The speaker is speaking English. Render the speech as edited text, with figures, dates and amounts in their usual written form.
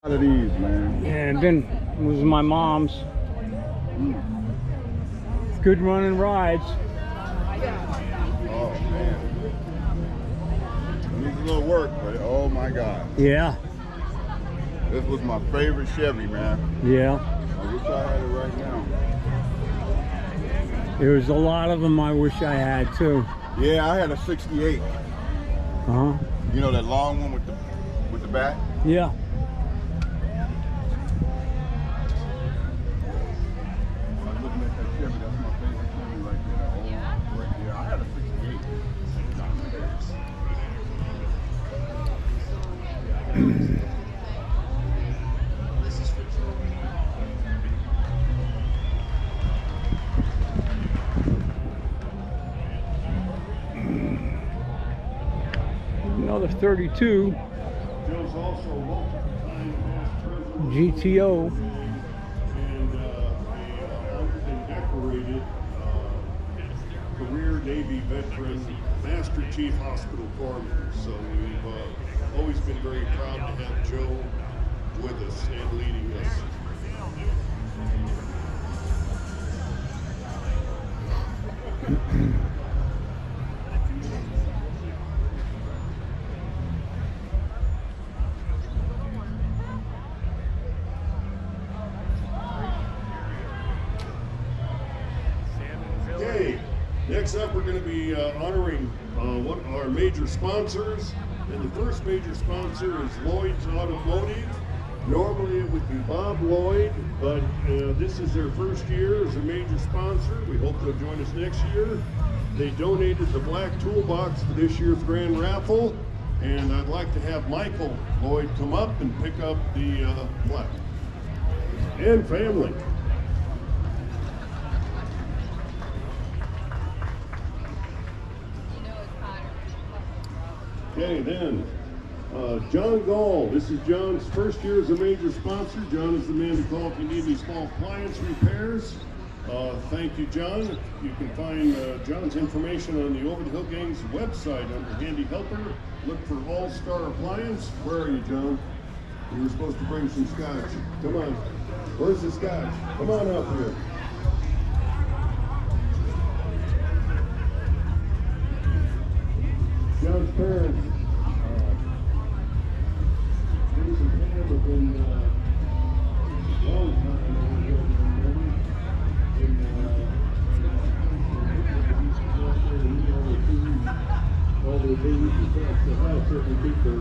Out of these, man. And then was my mom's. Good running rides. Oh man, it needs a little work, but oh my God, Yeah, this was my favorite Chevy, man. yeah. I wish I had it right now. There's a lot of them I wish I had too. Yeah, I had a '68. Uh-huh. You know that long one with the back. Yeah. I was looking at that Chevy. That's my favorite Chevy right there. That old, right there. I had a '68. Another 32 Joe's also a multiple-time past president GTO. and a honored and decorated career Navy veteran, Master Chief Hospital Corpsman. So we've always been very proud to have Joe with us and leading us. Okay, next up we're going to be honoring one of our major sponsors. And the first major sponsor is Lloyd's Automotive. Normally it would be Bob Lloyd, but this is their first year as a major sponsor. We hope they'll join us next year. They donated the black toolbox for this year's grand raffle, and I'd like to have Michael Lloyd come up and pick up the plaque. And family. Okay, then, John Gall. This is John's first year as a major sponsor. John is the man to call if you need any small appliance repairs. Thank you, John. You can find John's information on the Over the Hill Gang's website under Handy Helper. Look for All-Star Appliance. Where are you, John? You were supposed to bring some scotch. Come on. Where's the scotch? Come on up here. John's parents have been long time all the babies across the house, certainly keep their